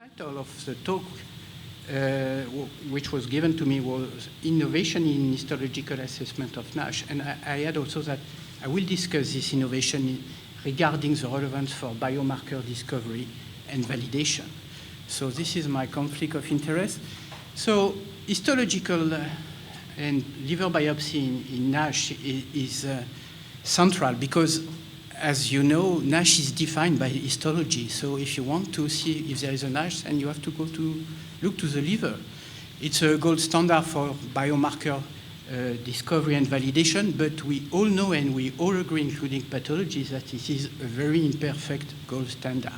Title of the talk, which was given to me, was Innovation in Histological Assessment of NASH. And I had also that I will discuss this innovation regarding the relevance for biomarker discovery and validation. So this is my conflict of interest. So histological and liver biopsy in NASH is central because, as you know, NASH is defined by histology. So if you want to see if there is a NASH, then you have to go to look to the liver. It's a gold standard for biomarker discovery and validation, but we all know and we all agree, including pathologists, that it is a very imperfect gold standard.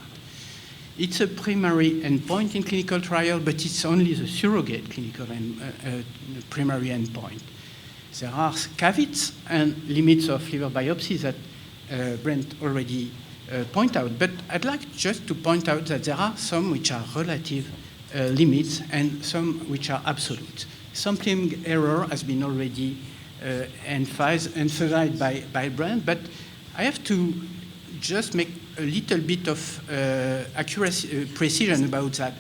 It's a primary endpoint in clinical trial, but it's only the surrogate clinical and primary endpoint. There are caveats and limits of liver biopsy that Brent already pointed out, but I'd like just to point out that there are some which are relative limits and some which are absolute. Sampling error has been already emphasized by Brent, but I have to just make a little bit of accuracy, precision about that.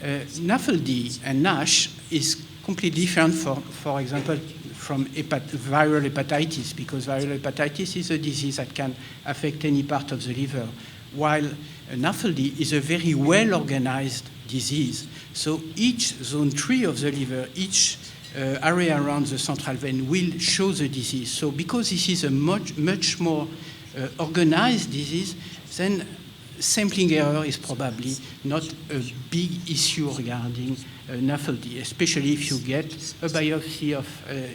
NAFLD and NASH is completely different, for example, from viral hepatitis, because viral hepatitis is a disease that can affect any part of the liver, while NAFLD is a very well-organized disease. So each zone 3 of the liver, each area around the central vein will show the disease. So because this is a much more organized disease, then sampling error is probably not a big issue regarding NAFLD, especially if you get a biopsy of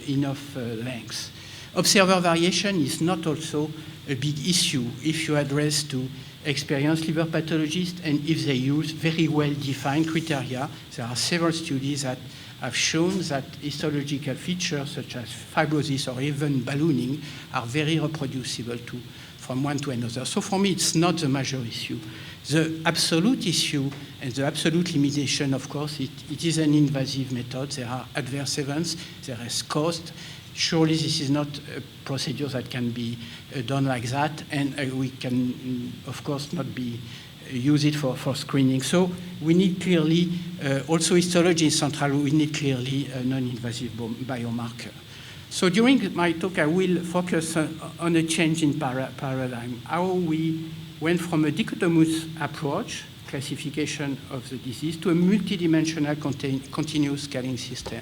enough length. Observer variation is not also a big issue if you address to experienced liver pathologists and if they use very well-defined criteria. There are several studies that have shown that histological features such as fibrosis or even ballooning are very reproducible from one to another. So for me, it's not the major issue. The absolute issue and the absolute limitation, of course, it is an invasive method. There are adverse events, there is cost. Surely this is not a procedure that can be done like that, and we can, of course, not use it for screening. So we need clearly, also histology is central, we need clearly a non-invasive biomarker. So during my talk, I will focus on a change in paradigm, how we went from a dichotomous approach, classification of the disease, to a multidimensional continuous scaling system.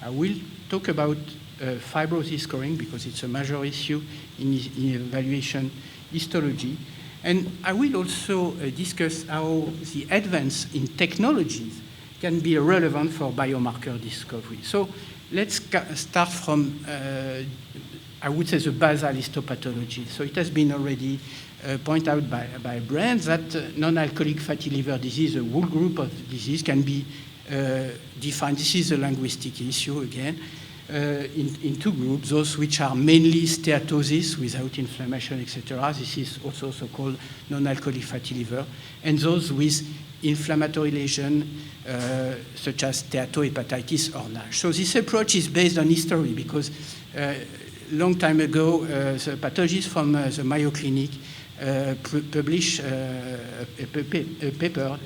I will talk about fibrosis scoring because it's a major issue in evaluation histology. And I will also discuss how the advance in technologies can be relevant for biomarker discovery. So let's start from, I would say, the basal histopathology. So it has been already pointed out by Brent that non-alcoholic fatty liver disease, a whole group of disease, can be defined. This is a linguistic issue again. In two groups, those which are mainly steatosis without inflammation, etc. This is also so-called non-alcoholic fatty liver, and those with inflammatory lesion such as steatohepatitis or NASH. So this approach is based on history because long time ago, the pathologist from the Mayo Clinic published a paper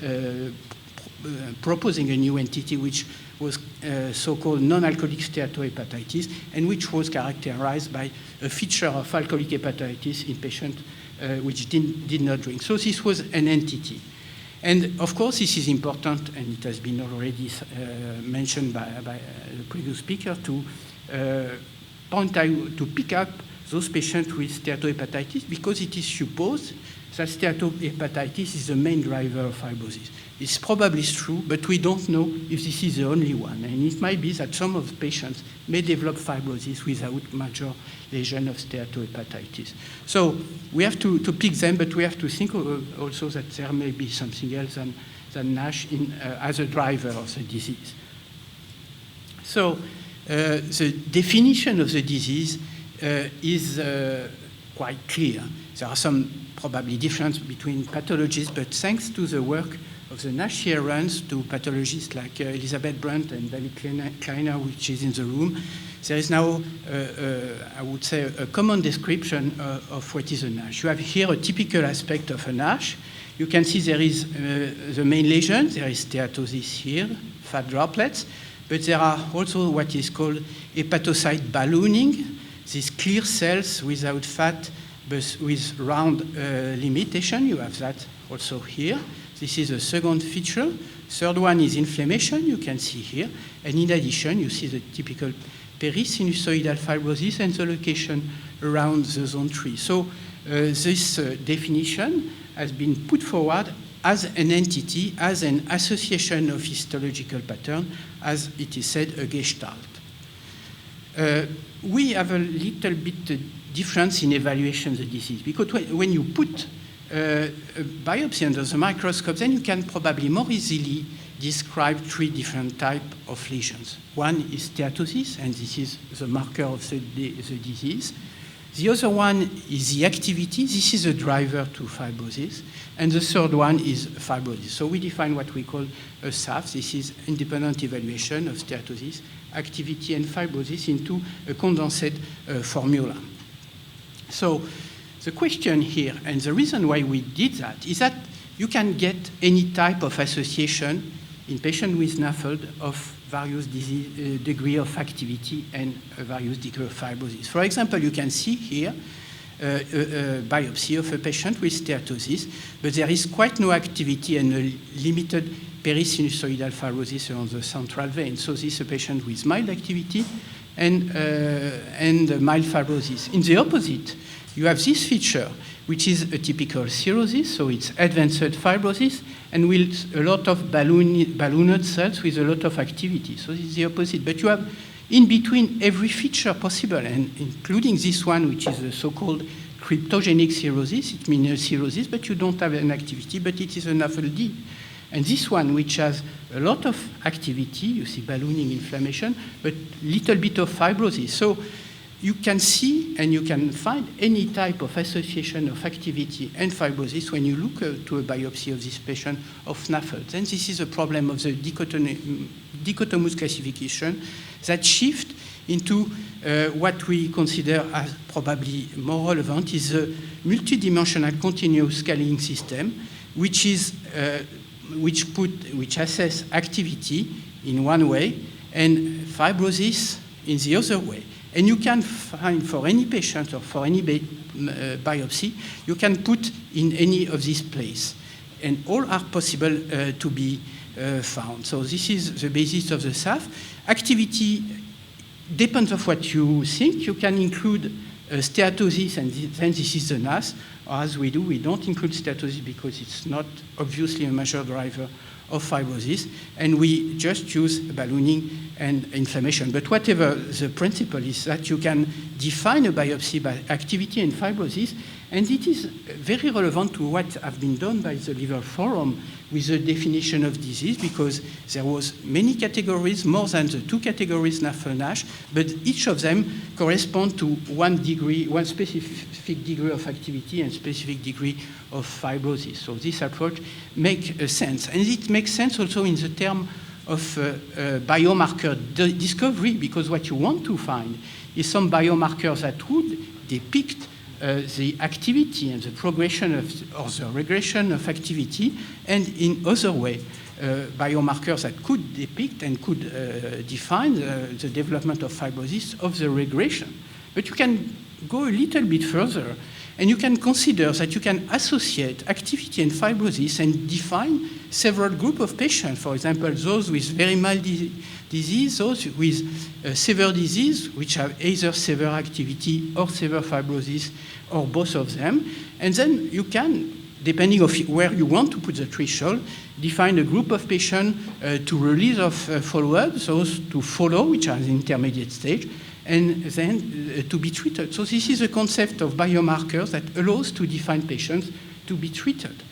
proposing a new entity which was so-called non-alcoholic steatohepatitis, and which was characterized by a feature of alcoholic hepatitis in patients which did not drink. So this was an entity. And of course, this is important, and it has been already mentioned by the previous speaker, to point out, to pick up those patients with steatohepatitis, because it is supposed that steatohepatitis is the main driver of fibrosis. It's probably true, but we don't know if this is the only one. And it might be that some of the patients may develop fibrosis without major lesion of steatohepatitis. So we have to pick them, but we have to think also that there may be something else than NASH as a driver of the disease. So the definition of the disease is quite clear. There are some probably difference between pathologists, but thanks to the work of the NASH adherents to pathologists like Elizabeth Brent and David Kleiner, which is in the room, there is now, I would say, a common description of what is a NASH. You have here a typical aspect of a NASH. You can see there is the main lesion. There is steatosis here, fat droplets, but there are also what is called hepatocyte ballooning, these clear cells without fat, but with round limitation. You have that also here. This is the second feature. Third one is inflammation, you can see here. And in addition, you see the typical perisinusoidal fibrosis and the location around the zone 3. So this definition has been put forward as an entity, as an association of histological pattern, as it is said, a gestalt. We have a little bit difference in evaluation of the disease, because when you put a biopsy under the microscope, then you can probably more easily describe 3 different types of lesions. One is steatosis, and this is the marker of the disease. The other one is the activity. This is a driver to fibrosis. And the third one is fibrosis. So we define what we call a SAF. This is independent evaluation of steatosis, activity, and fibrosis into a condensed formula. So the question here, and the reason why we did that, is that you can get any type of association in patients with NAFLD of various degree of activity and various degree of fibrosis. For example, you can see here a biopsy of a patient with steatosis, but there is quite no activity and a limited perisinusoidal fibrosis around the central vein. So this is a patient with mild activity and mild fibrosis. In the opposite, you have this feature, which is a typical cirrhosis, so it's advanced fibrosis, and with a lot of ballooned cells with a lot of activity. So this is the opposite. But you have in between every feature possible, and including this one, which is the so-called cryptogenic cirrhosis. It means a cirrhosis, but you don't have an activity, but it is an NAFLD. And this one, which has a lot of activity, you see ballooning inflammation, but little bit of fibrosis. So you can see and you can find any type of association of activity and fibrosis when you look to a biopsy of this patient of NAFLD. And this is a problem of the dichotomous classification that shift into what we consider as probably more relevant is a multidimensional continuous scaling system, which is which assess activity in one way and fibrosis in the other way. And you can find for any patient or for any biopsy, you can put in any of these places. And all are possible to be found. So this is the basis of the SAF. Activity depends on what you think. You can include steatosis, and then this is the NAS. Or as we do, we don't include steatosis because it's not obviously a major driver of fibrosis, and we just use ballooning and inflammation. But whatever the principle is that you can define a biopsy by activity and fibrosis, and it is very relevant to what have been done by the Liver Forum with the definition of disease, because there was many categories, more than the 2 categories NAFLD-NASH, but each of them correspond to one specific degree of activity and specific degree of fibrosis. So this approach makes sense. And it makes sense also in the term of biomarker discovery, because what you want to find is some biomarkers that would depict the activity and the progression or the regression of activity, and in other way, biomarkers that could depict and could define the development of fibrosis of the regression. But you can go a little bit further, and you can consider that you can associate activity and fibrosis and define several groups of patients. For example, those with very mild disease, those with severe disease, which have either severe activity or severe fibrosis, or both of them. And then you can, depending on where you want to put the threshold, define a group of patients to release of follow-up, those to follow, which are in intermediate stage, and then to be treated. So this is a concept of biomarkers that allows to define patients to be treated.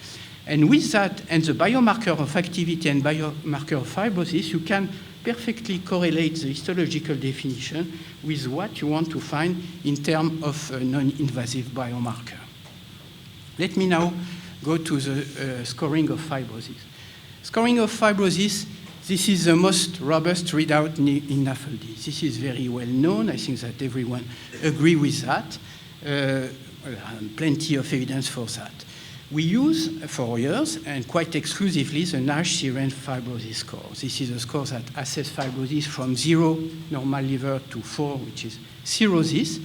And with that, and the biomarker of activity and biomarker of fibrosis, you can perfectly correlate the histological definition with what you want to find in terms of a non-invasive biomarker. Let me now go to the scoring of fibrosis. Scoring of fibrosis, this is the most robust readout in NAFLD. This is very well known. I think that everyone agrees with that. Plenty of evidence for that. we use for years and quite exclusively the Nash-Seren's fibrosis score. This is a score that assesses fibrosis from 0, normal liver, to 4, which is cirrhosis.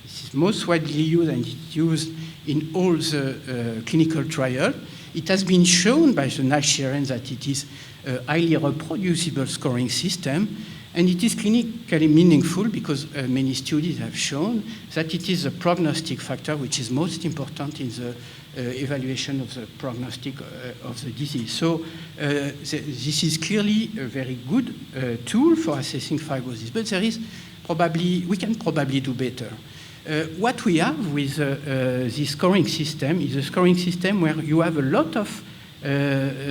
This is most widely used, and it's used in all the clinical trials. It has been shown by the Nash-Seren that it is a highly reproducible scoring system, and it is clinically meaningful because many studies have shown that it is a prognostic factor which is most important in the evaluation of the prognostic of the disease. So this is clearly a very good tool for assessing fibrosis, but there is we can probably do better. What we have with this scoring system is a scoring system where you have a lot of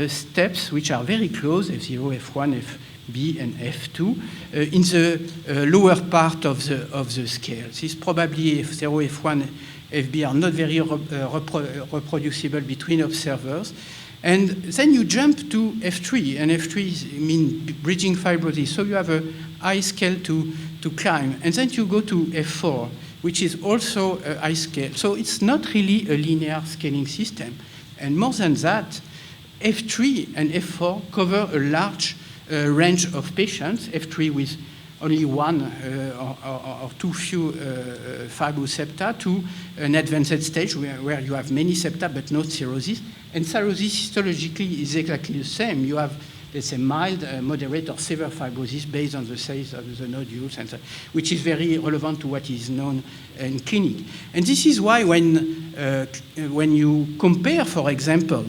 steps which are very close, F0, F1, FB, and F2, in the lower part of the scale. This probably F0, F1, FB are not very reproducible between observers. And then you jump to F3, and F3 means bridging fibrosis. So you have a high scale to climb. And then you go to F4, which is also a high scale. So it's not really a linear scaling system. And more than that, F3 and F4 cover a large range of patients, F3 with only one or too few fibrosepta, to an advanced stage where you have many septa but not cirrhosis. And cirrhosis histologically is exactly the same. You have, let's say, mild, moderate, or severe fibrosis based on the size of the nodules, and which is very relevant to what is known in clinic. And this is why when you compare, for example,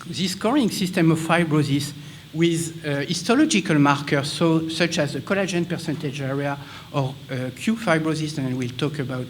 this scoring system of fibrosis with histological markers, such as the collagen percentage area or Q fibrosis, and we'll talk about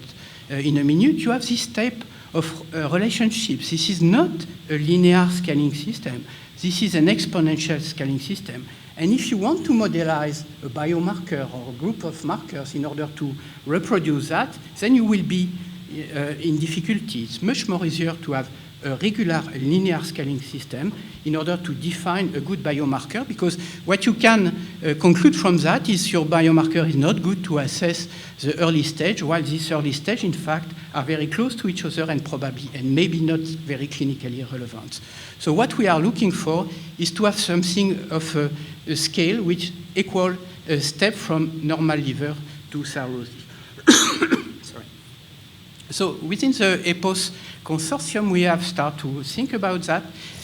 in a minute, you have this type of relationships. This is not a linear scaling system. This is an exponential scaling system. And if you want to modelize a biomarker or a group of markers in order to reproduce that, then you will be in difficulty. It's much more easier to have a regular linear scaling system in order to define a good biomarker, because what you can conclude from that is your biomarker is not good to assess the early stage, while this early stage, in fact, are very close to each other and probably, and maybe not very clinically relevant. So what we are looking for is to have something of a scale which equal a step from normal liver to cirrhosis. Sorry. So within the EPOS consortium, we have started to think about that,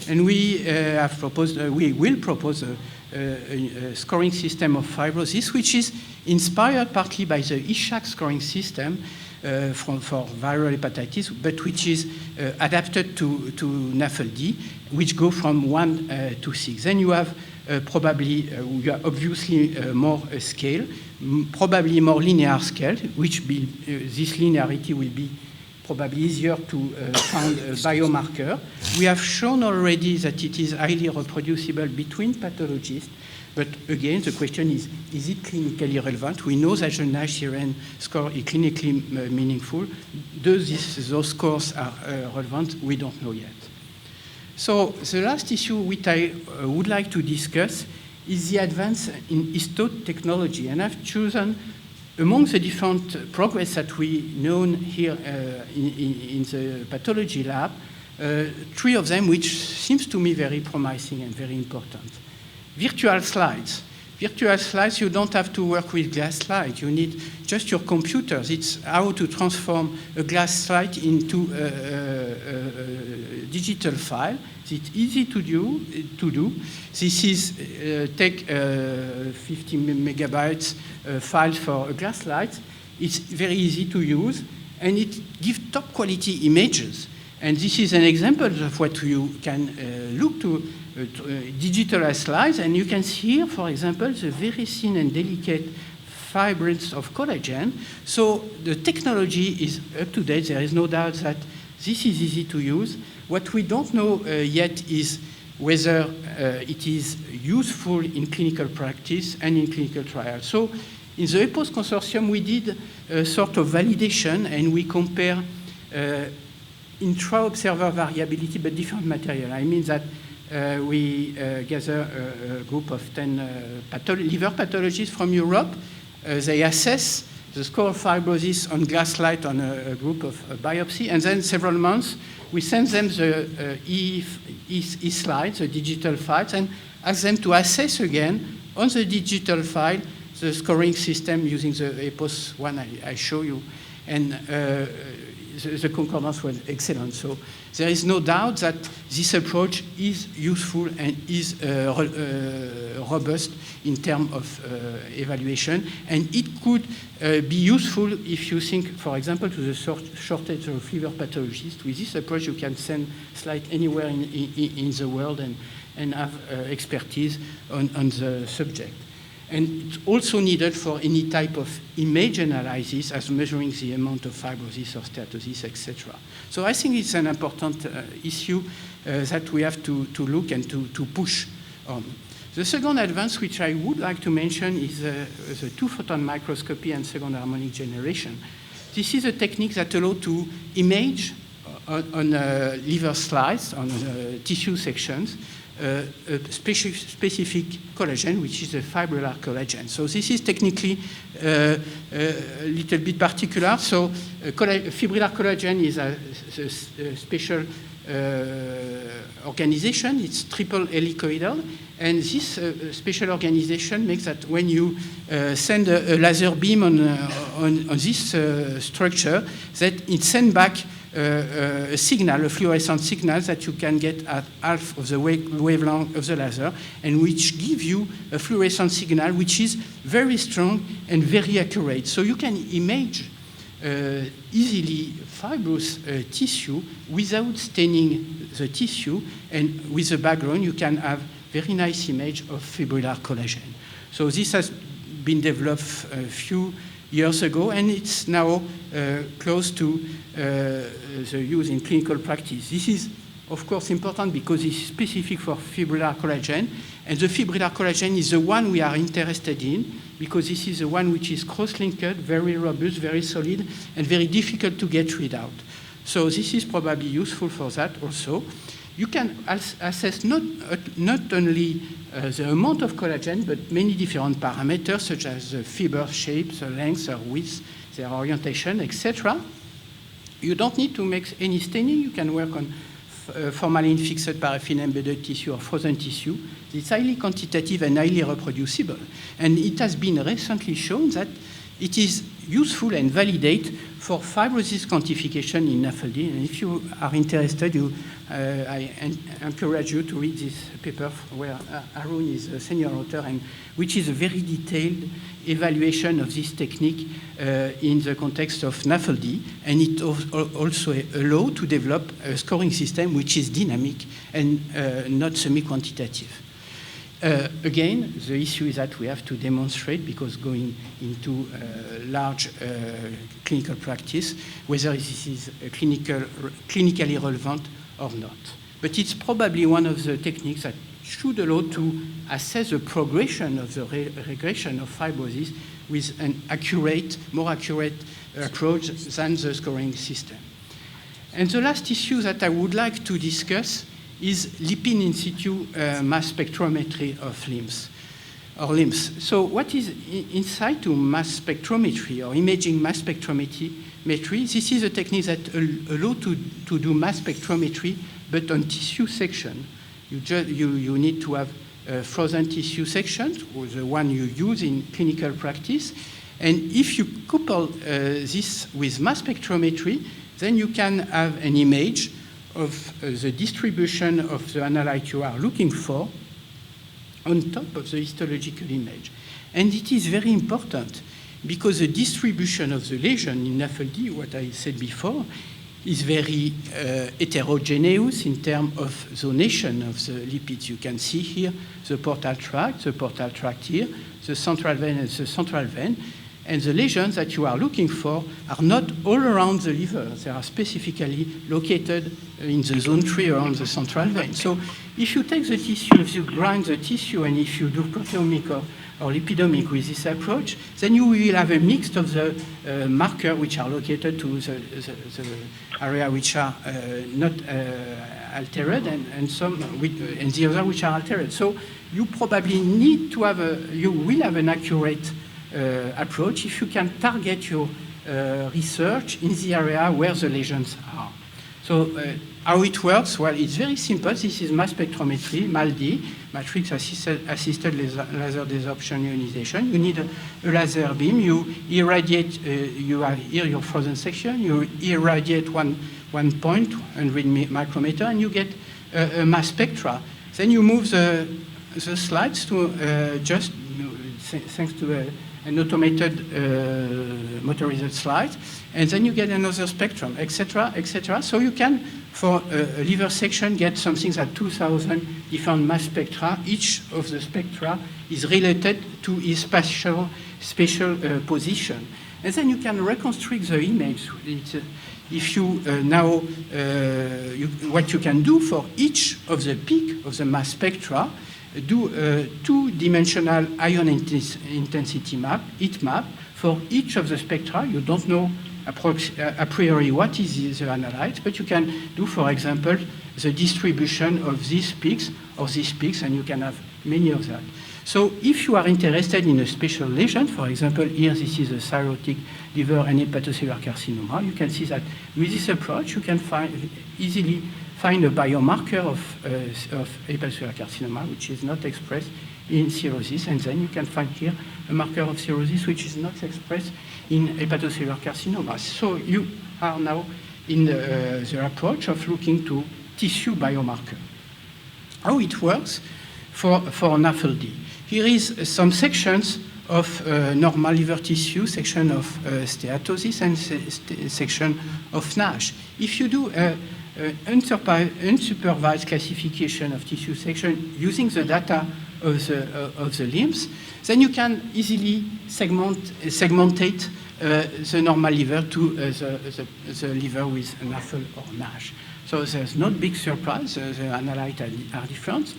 and we have proposed, we will propose a scoring system of fibrosis, which is inspired partly by the ISHAC scoring system for viral hepatitis, but which is adapted to NAFLD, which go from 1 to 6. Then you have probably, obviously more scale, probably more linear scale, which this linearity will be probably easier to find a biomarker. We have shown already that it is highly reproducible between pathologists, but again, the question is it clinically relevant? We know that the Nash-Seren score is clinically meaningful. Those scores are relevant? We don't know yet. So the last issue which I would like to discuss is the advance in histone technology, and I've chosen among the different progress that we know here in the pathology lab, 3 of them which seems to me very promising and very important. Virtual slides. Virtual slides, you don't have to work with glass slides. You need just your computers. It's how to transform a glass slide into a digital file. It's easy to do. This is take 50 megabytes file for a glass slide. It's very easy to use, and it gives top quality images. And this is an example of what you can look to digitalized slides, and you can see here, for example, the very thin and delicate fibrils of collagen. So the technology is up to date. There is no doubt that this is easy to use. What we don't know yet is whether it is useful in clinical practice and in clinical trials. So in the EPOS consortium, we did a sort of validation, and we compare intra-observer variability, but different material. I mean that we gather a group of 10 liver pathologists from Europe. They assess the score of fibrosis on glass slide on a group of biopsy, and then several months, we send them the e-slides, the digital files, and ask them to assess again on the digital file the scoring system using the EPOS one I show you. And the concordance was excellent. So there is no doubt that this approach is useful and is robust in terms of evaluation. And it could be useful if you think, for example, to the shortage of liver pathologists. With this approach, you can send slides anywhere in the world and have expertise on the subject. And it's also needed for any type of image analysis as measuring the amount of fibrosis or steatosis, etc. So I think it's an important issue that we have to look and to push on. The second advance which I would like to mention is the two-photon microscopy and second harmonic generation. This is a technique that allows to image on liver slides, on tissue sections, a specific collagen, which is a fibrillar collagen. So this is technically a little bit particular. So fibrillar collagen is a special organization. It's triple helicoidal. And this special organization makes that when you send a laser beam on this structure, that it sends back a signal, a fluorescent signal that you can get at half of the wavelength of the laser, and which give you a fluorescent signal which is very strong and very accurate. So you can image easily fibrous tissue without staining the tissue, and with the background you can have very nice image of fibrillar collagen. So this has been developed a few years ago, and it's now close to the use in clinical practice. This is, of course, important because it's specific for fibrillar collagen, and the fibrillar collagen is the one we are interested in because this is the one which is cross-linked, very robust, very solid, and very difficult to get rid out. So this is probably useful for that also. You can assess not only the amount of collagen, but many different parameters, such as the fiber shape, the length, their width, their orientation, etc. You don't need to make any staining. You can work on formalin-fixed paraffin-embedded tissue or frozen tissue. It's highly quantitative and highly reproducible. And it has been recently shown that it is useful and validate for fibrosis quantification in NAFLD. And if you are interested, I encourage you to read this paper where Arun is a senior author, and which is a very detailed evaluation of this technique in the context of NAFLD. And it also allows to develop a scoring system which is dynamic and not semi-quantitative. Again, the issue is that we have to demonstrate, because going into large clinical practice, whether this is clinically relevant or not. But it's probably one of the techniques that should allow to assess the progression of the regression of fibrosis with an accurate, more accurate approach than the scoring system. And the last issue that I would like to discuss is lipid in situ mass spectrometry of limbs. So what is in situ mass spectrometry or imaging mass spectrometry? This is a technique that allows to do mass spectrometry, but on tissue section. You need to have a frozen tissue section, or the one you use in clinical practice. And if you couple this with mass spectrometry, then you can have an image of the distribution of the analyte you are looking for on top of the histological image. And it is very important because the distribution of the lesion in NAFLD, what I said before, is very heterogeneous in terms of zonation of the lipids. You can see here the portal tract here, the central vein and the central vein. And the lesions that you are looking for are not all around the liver. They are specifically located in the zone 3 around the central vein. So if you take the tissue, if you grind the tissue, and if you do proteomic or lipidomic with this approach, then you will have a mix of the markers which are located to the area which are not altered, and some and the other which are altered. So you probably need to have you will have an accurate approach if you can target your research in the area where the lesions are. So how it works? Well, it's very simple. This is mass spectrometry, MALDI, matrix-assisted laser desorption ionization. You need a laser beam. You irradiate, you have here your frozen section. You irradiate one point, 100 micrometer, and you get a mass spectra. Then you move the slides to just, thanks to an automated motorized slide, and then you get another spectrum, etc., etc. So you can, for a liver section, get something that 2,000 different mass spectra. Each of the spectra is related to its spatial position. And then you can reconstruct the image. If you what you can do for each of the peak of the mass spectra, do a two-dimensional ion intensity map, heat map, for each of the spectra. You don't know a priori what is the analyte, but you can do, for example, the distribution of these peaks or these peaks, and you can have many of that. So if you are interested in a special lesion, for example, here this is a cirrhotic liver and hepatocellular carcinoma, you can see that with this approach you can easily find a biomarker of hepatocellular carcinoma which is not expressed in cirrhosis, and then you can find here a marker of cirrhosis which is not expressed in hepatocellular carcinoma. So you are now in the approach of looking to tissue biomarker. How it works for NAFLD. Here is some sections of normal liver tissue, section of steatosis, and section of NASH. If you do unsupervised classification of tissue section using the data of the limbs, then you can easily segmentate the normal liver to the liver with NAFL or NASH. So there's not big surprise, the analytes are different.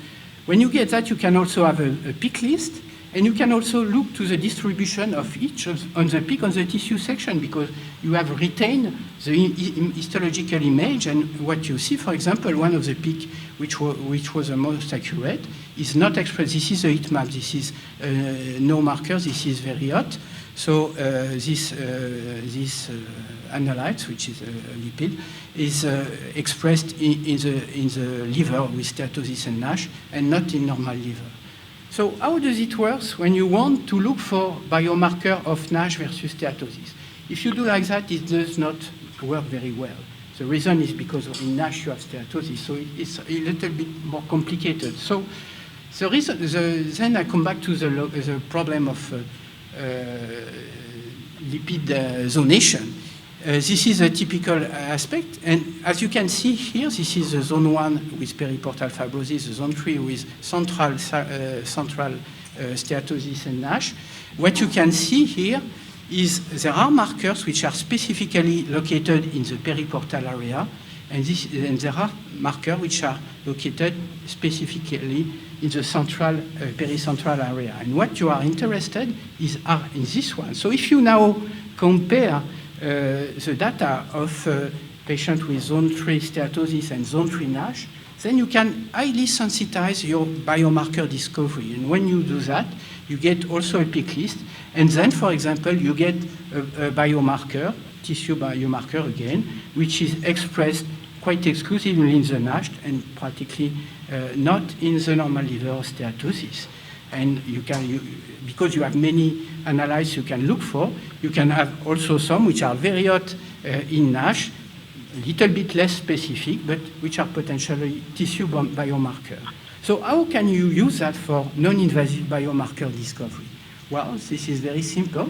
When you get that, you can also have a peak list, and you can also look to the distribution of each on the peak on the tissue section, because you have retained the histological image, and what you see, for example, one of the peak which was the most accurate is not expressed. This is a heat map. This is no marker. This is very hot. So this analyte, which is a lipid, is expressed in the liver with steatosis and NASH, and not in normal liver. So how does it work when you want to look for biomarker of NASH versus steatosis? If you do like that, it does not work very well. The reason is because in NASH you have steatosis, so it's a little bit more complicated. So the reason, then I come back to the problem of lipid zonation. This is a typical aspect, and as you can see here, this is the zone 1 with periportal fibrosis, the zone 3 with central steatosis and NASH. What you can see here is there are markers which are specifically located in the periportal area, and there are markers which are located specifically in the central, pericentral area. And what you are interested are in this one. So if you now compare the data of patients with zone 3 steatosis and zone 3 NASH, then you can highly sensitize your biomarker discovery. And when you do that, you get also a peak list. And then, for example, you get a biomarker, tissue biomarker again, which is expressed quite exclusively in the NASH and practically not in the normal liver steatosis. And you can, because you have many analyses you can look for, you can have also some which are very hot in NASH, a little bit less specific, but which are potentially tissue biomarker. So how can you use that for non-invasive biomarker discovery? Well, this is very simple.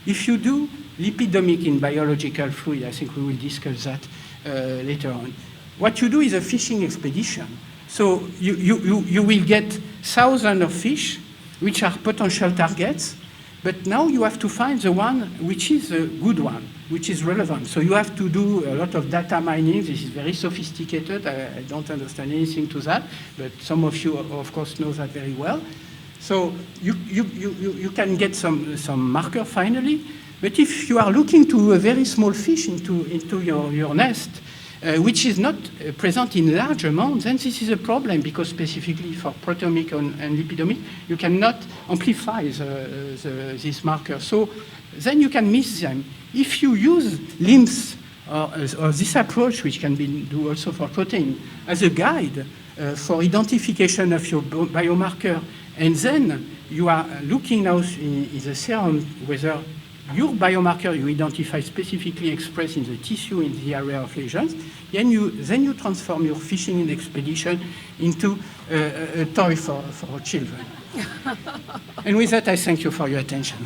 If you do lipidomic in biological fluid, I think we will discuss that later on. What you do is a fishing expedition. So you will get thousands of fish, which are potential targets, but now you have to find the one which is a good one, which is relevant. So you have to do a lot of data mining. This is very sophisticated. I don't understand anything to that, but some of you, of course, know that very well. So you can get some marker finally, but if you are looking to a very small fish into your nest, which is not present in large amounts, then this is a problem, because specifically for proteomic and lipidomic, you cannot amplify this marker. So then you can miss them. If you use LIMS or this approach, which can be do also for protein, as a guide for identification of your biomarker, and then you are looking now in the serum whether your biomarker you identify specifically expressed in the tissue in the area of lesions, then you transform your fishing expedition into a toy for children. And with that, I thank you for your attention.